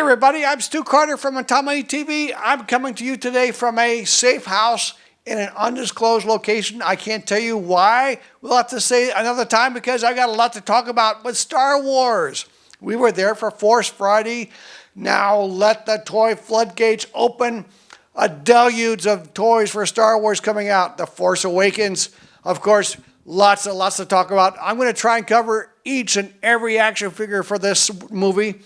everybody, I'm Stu Carter from Autonomy TV. I'm coming to you today from a safe house in an undisclosed location. I can't tell you why. We'll have to say another time because I got a lot to talk about with Star Wars. We were there for Force Friday. Now let the toy floodgates open. A deluge of toys for Star Wars coming out. The Force Awakens, of course, lots to talk about. I'm going to try and cover each and every action figure for this movie.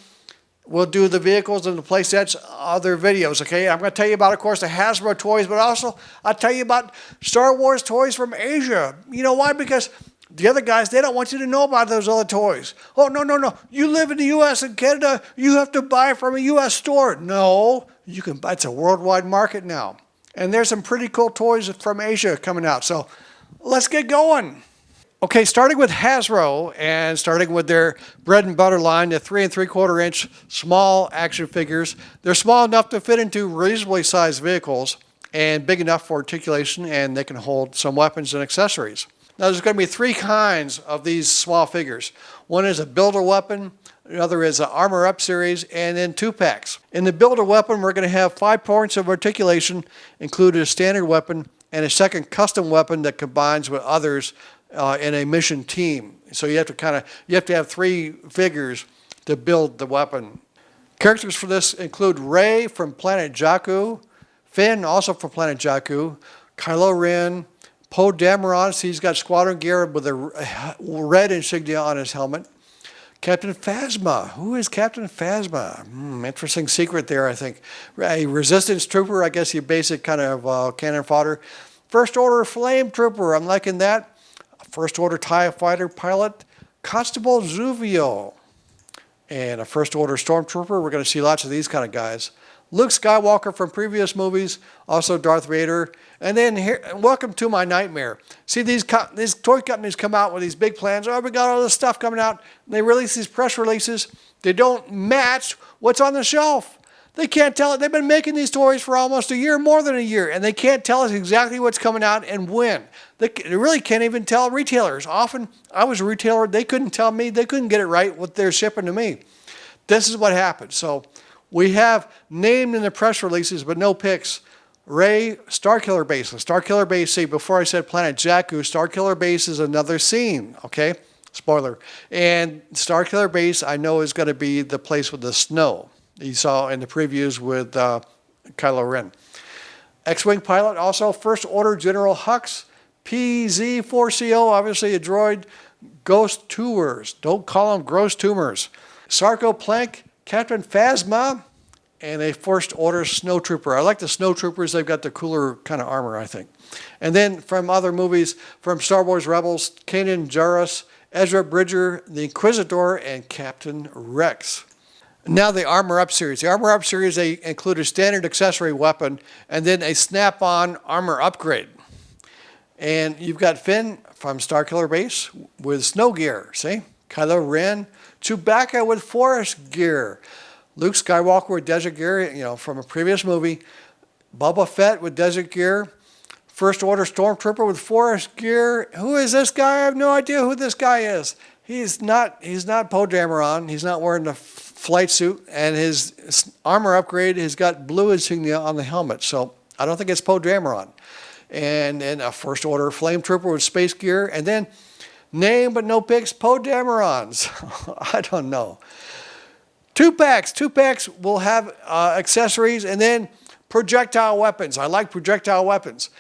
We'll do the vehicles and the playsets, other videos, okay? I'm going to tell you about, of course, the Hasbro toys, but also I'll tell you about Star Wars toys from Asia. You know why? Because the other guys, they don't want you to know about those other toys. Oh, no. You live in the U.S. and Canada. You have to buy from a U.S. store. No, you can buy. It's a worldwide market now. And there's some pretty cool toys from Asia coming out. So let's get going. Okay, starting with Hasbro and starting with their bread and butter line, the 3 3/4 inch small action figures. They're small enough to fit into reasonably sized vehicles and big enough for articulation, and they can hold some weapons and accessories. Now there's going to be 3 kinds of these small figures. One is a builder weapon, another is an armor up series, and then 2-packs. In the builder weapon, we're going to have 5 points of articulation, including a standard weapon and a second custom weapon that combines with others in a mission team. So you have to have 3 figures to build the weapon. Characters for this include Rey from Planet Jakku, Finn also from Planet Jakku, Kylo Ren, Poe Dameron, so he's got squadron gear with a red insignia on his helmet. Captain Phasma. Who is Captain Phasma? Interesting secret there, I think. A resistance trooper, I guess your basic kind of cannon fodder. First Order Flametrooper, I'm liking that. First Order TIE Fighter pilot, Constable Zuvo. And a First Order Stormtrooper. We're going to see lots of these kind of guys. Luke Skywalker from previous movies, also Darth Vader. And then here, welcome to my nightmare. See, these toy companies come out with these big plans. Oh, we got all this stuff coming out. They release these press releases. They don't match what's on the shelf. They can't tell it. They've been making these toys for almost a year, more than a year, and they can't tell us exactly what's coming out and when. They really can't even tell retailers. Often, I was a retailer. They couldn't tell me. They couldn't get it right what they're shipping to me. This is what happened. So we have named in the press releases, but no pics. Rey, Starkiller Base. Starkiller Base, see, before I said Planet Jakku, Starkiller Base is another scene, okay? Spoiler. And Starkiller Base, I know, is going to be the place with the snow you saw in the previews with Kylo Ren. X-Wing pilot, also First Order General Hux, PZ-4CO, obviously a droid, Goss Toowers. Don't call them gross tumors. Sarco Plank, Captain Phasma, and a First Order Snowtrooper. I like the Snowtroopers. They've got the cooler kind of armor, I think. And then from other movies, from Star Wars Rebels, Kannan Jarrus, Ezra Bridger, the Inquisitor, and Captain Rex. Now the Armor Up series. The Armor Up series, they include a standard accessory weapon and then a snap-on armor upgrade. And you've got Finn from Starkiller Base with snow gear, see? Kylo Ren, Chewbacca with forest gear. Luke Skywalker with desert gear, from a previous movie. Boba Fett with desert gear. First Order Stormtrooper with forest gear. Who is this guy? I have no idea who this guy is. He's not Poe Dameron. He's not wearing the flight suit, and his armor upgrade has got blue insignia on the helmet. So I don't think it's Poe Dameron. And then a First Order Flametrooper with space gear, and then name but no pics, Poe Damerons. I don't know. 2-packs. 2-packs will have accessories and then projectile weapons. I like projectile weapons.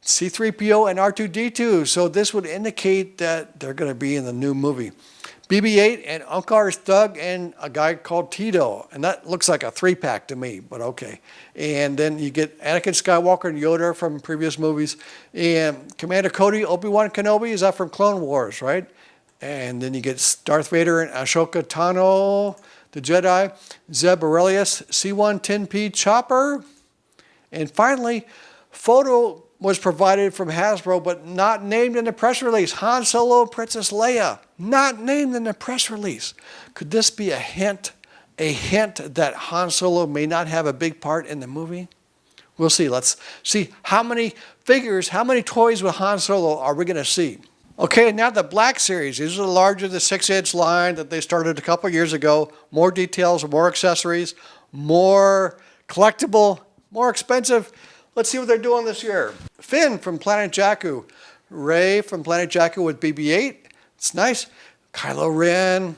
C-3PO and R2-D2. So this would indicate that they're going to be in the new movie. BB-8 and Unkar's Thug and a guy called Teedo. And that looks like a 3-pack to me, but okay. And then you get Anakin Skywalker and Yoda from previous movies. And Commander Cody, Obi-Wan Kenobi, is that from Clone Wars, right? And then you get Darth Vader and Ahsoka Tano, the Jedi, Zeb Orrelios, C-110P Chopper. And finally, photo was provided from Hasbro, but not named in the press release. Han Solo and Princess Leia, not named in the press release. Could this be a hint that Han Solo may not have a big part in the movie? We'll see. Let's see how many figures, how many toys with Han Solo are we going to see? Okay, now the Black Series. These are the larger, the 6-inch line that they started a couple years ago. More details, more accessories, more collectible, more expensive. Let's see what they're doing this year. Finn from Planet Jakku. Rey from Planet Jakku with BB-8. It's nice. Kylo Ren.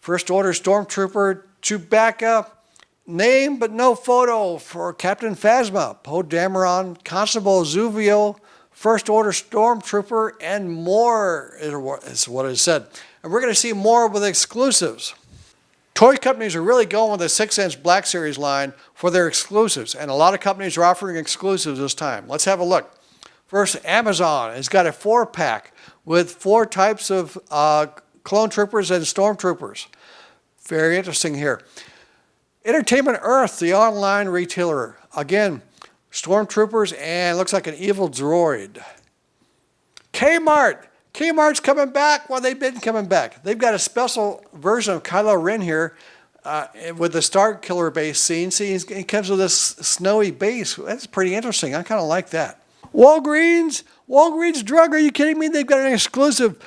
First Order Stormtrooper. Chewbacca. Name but no photo for Captain Phasma. Poe Dameron. Constable Zuvo. First Order Stormtrooper, and more is what it said. And we're going to see more with exclusives. Toy companies are really going with the 6-inch Black Series line for their exclusives, and a lot of companies are offering exclusives this time. Let's have a look. First, Amazon has got a 4-pack with 4 types of clone troopers and stormtroopers. Very interesting here. Entertainment Earth, the online retailer. Again, stormtroopers and looks like an evil droid. Kmart. Kmart's coming back. Well, they've been coming back. They've got a special version of Kylo Ren here with the Starkiller Base scene. See, he comes with this snowy base. That's pretty interesting. I kind of like that. Walgreens Drug. Are you kidding me? They've got an exclusive.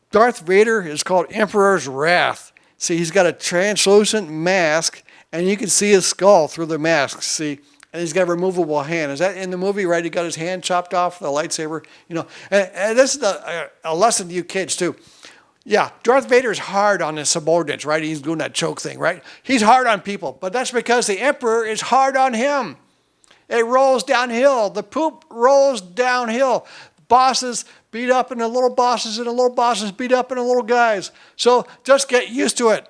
Darth Vader is called Emperor's Wrath. See, he's got a translucent mask, and you can see his skull through the mask. See. And he's got a removable hand. Is that in the movie, right? He got his hand chopped off, the lightsaber. You know, and this is a lesson to you kids, too. Yeah, Darth Vader's hard on his subordinates, right? He's doing that choke thing, right? He's hard on people, but that's because the Emperor is hard on him. It rolls downhill. The poop rolls downhill. Bosses beat up into little bosses, and the little bosses beat up into little guys. So just get used to it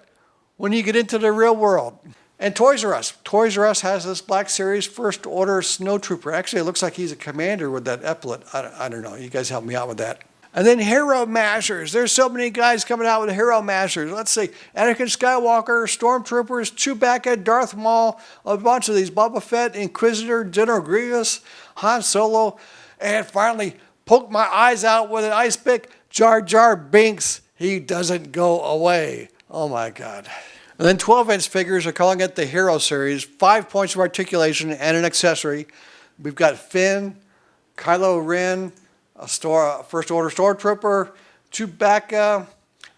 when you get into the real world. And Toys R Us. Toys R Us has this Black Series First Order Snowtrooper. Actually, it looks like he's a commander with that epaulet. I don't know. You guys help me out with that. And then Hero Mashers. There's so many guys coming out with Hero Mashers. Let's see. Anakin Skywalker, Stormtroopers, Chewbacca, Darth Maul, a bunch of these. Boba Fett, Inquisitor, General Grievous, Han Solo. And finally, poke my eyes out with an ice pick, Jar Jar Binks. He doesn't go away. Oh, my God. And then 12-inch figures are calling it the Hero Series. 5 points of articulation and an accessory. We've got Finn, Kylo Ren, a First Order Stormtrooper, Chewbacca.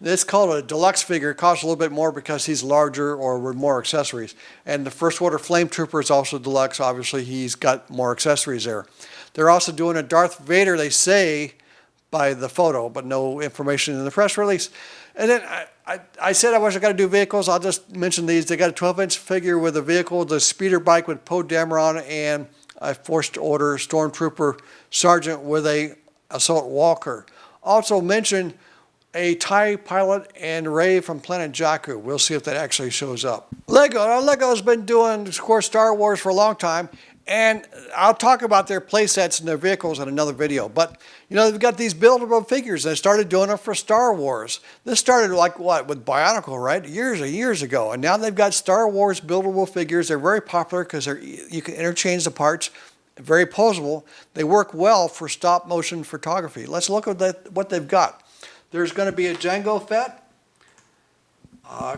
It's called a deluxe figure. It costs a little bit more because he's larger or with more accessories. And the First Order Flametrooper is also deluxe. Obviously, he's got more accessories there. They're also doing a Darth Vader, they say, by the photo, but no information in the press release. And then I said I wasn't going to do vehicles. I'll just mention these. They got a 12-inch figure with a vehicle, the speeder bike with Poe Dameron, and a First Order Stormtrooper Sergeant with a assault walker. Also mention a TIE pilot and Rey from Planet Jakku. We'll see if that actually shows up. Lego's been doing, of course, Star Wars for a long time. And I'll talk about their play sets and their vehicles in another video. But, you know, they've got these buildable figures. They started doing them for Star Wars. This started like what, with Bionicle, right? Years and years ago. And now they've got Star Wars buildable figures. They're very popular because you can interchange the parts. Very posable. They work well for stop motion photography. Let's look at what they've got. There's going to be a Jango Fett,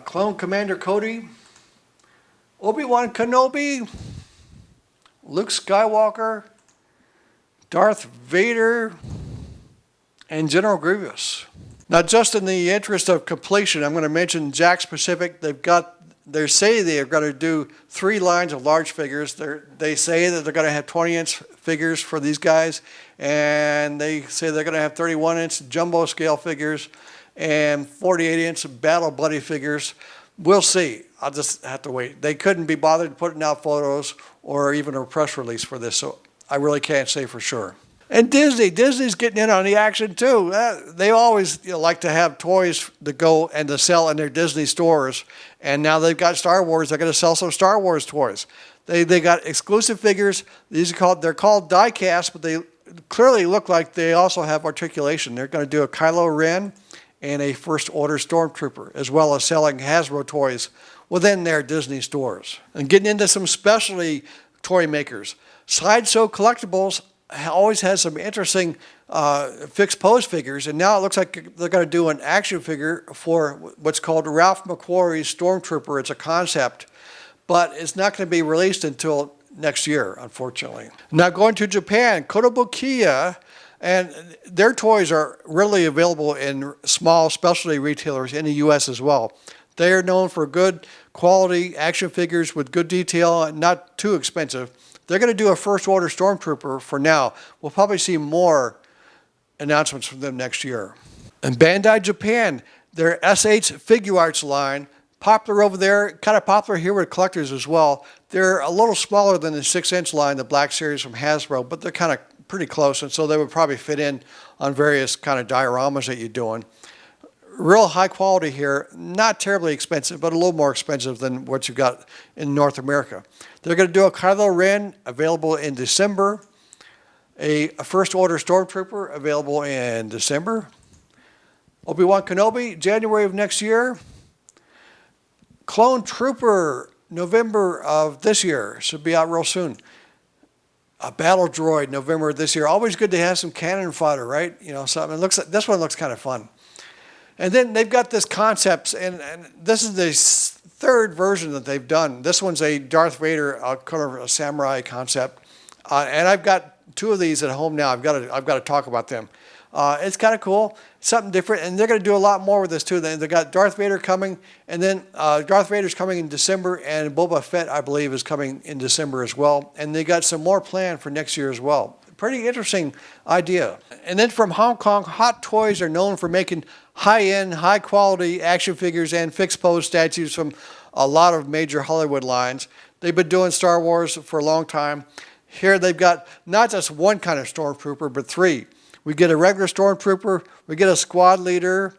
Clone Commander Cody, Obi-Wan Kenobi, Luke Skywalker, Darth Vader, and General Grievous. Now, just in the interest of completion, I'm going to mention Jakks Pacific. They say they are going to do 3 lines of large figures. They say that they're going to have 20-inch figures for these guys, and they say they're going to have 31-inch jumbo scale figures and 48-inch battle buddy figures. We'll see. I'll just have to wait. They couldn't be bothered putting out photos or even a press release for this, so I really can't say for sure. And Disney's getting in on the action too. They always like to have toys to go and to sell in their Disney stores, and now they've got Star Wars. They're going to sell some Star Wars toys. They got exclusive figures. They're called die-cast, but they clearly look like they also have articulation. They're going to do a Kylo Ren and a First Order Stormtrooper, as well as selling Hasbro toys within their Disney stores. And getting into some specialty toy makers. Sideshow Collectibles always has some interesting fixed pose figures, and now it looks like they're going to do an action figure for what's called Ralph McQuarrie's Stormtrooper. It's a concept, but it's not going to be released until next year, unfortunately. Now going to Japan, Kotobukiya And their toys are readily available in small specialty retailers in the U.S. as well. They are known for good quality action figures with good detail and not too expensive. They're going to do a first order Stormtrooper for now. We'll probably see more announcements from them next year. And Bandai Japan, their SH Figure Arts line, popular over there, kind of popular here with collectors as well. They're a little smaller than the 6-inch line, the Black Series from Hasbro, but they're kind of pretty close, and so they would probably fit in on various kind of dioramas that you're doing. Real high quality here, not terribly expensive, but a little more expensive than what you got in North America. They're going to do a Kylo Ren available in December, a first order Stormtrooper available in December, Obi-Wan Kenobi, January of next year, Clone Trooper, November of this year, should be out real soon. A battle droid, November of this year. Always good to have some cannon fodder, right? You know, something. It looks. This one looks kind of fun. And then they've got this concept, and this is the third version that they've done. This one's a Darth Vader, kind of a samurai concept, and I've got 2 of these at home now. I've got to talk about them. It's kind of cool, something different, and they're going to do a lot more with this too. They got Darth Vader coming, and then Darth Vader's coming in December, and Boba Fett, I believe, is coming in December as well. And they got some more planned for next year as well. Pretty interesting idea. And then from Hong Kong, Hot Toys are known for making high-end, high-quality action figures and fixed pose statues from a lot of major Hollywood lines. They've been doing Star Wars for a long time. Here they've got not just one kind of Stormtrooper, but 3. We get a regular Stormtrooper, we get a squad leader,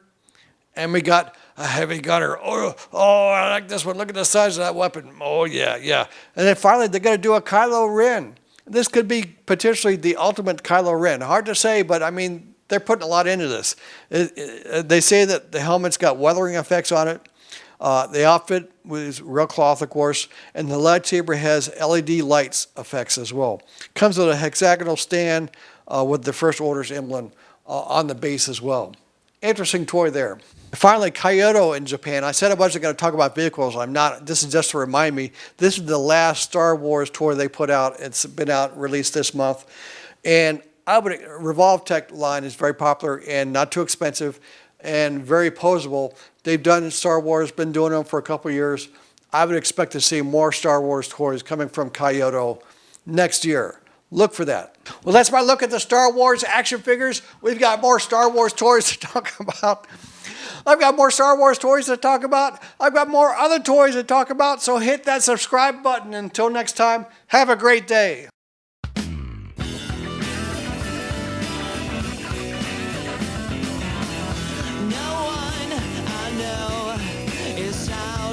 and we got a heavy gunner. Oh, I like this one. Look at the size of that weapon. Oh, yeah. And then finally, they're going to do a Kylo Ren. This could be potentially the ultimate Kylo Ren. Hard to say, but I mean, they're putting a lot into this. They say that the helmet's got weathering effects on it. The outfit was real cloth, of course, and the lightsaber has LED lights effects as well. Comes with a hexagonal stand with the First Order's emblem on the base as well. Interesting toy there. Finally, Kyoto in Japan. I said I wasn't going to talk about vehicles. I'm not. This is just to remind me. This is the last Star Wars toy they put out. It's been released this month. And Revolve Tech line is very popular and not too expensive and very posable. They've done Star Wars, been doing them for a couple of years. I would expect to see more Star Wars toys coming from Kyoto next year. Look for that. Well, that's my look at the Star Wars action figures. We've got more Star Wars toys to talk about. I've got more Star Wars toys to talk about. I've got more other toys to talk about. So hit that subscribe button. Until next time, have a great day.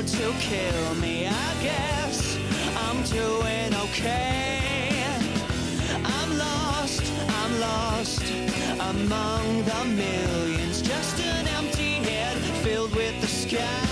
To kill me, I guess I'm doing okay. I'm lost among the millions, just an empty head filled with the sky.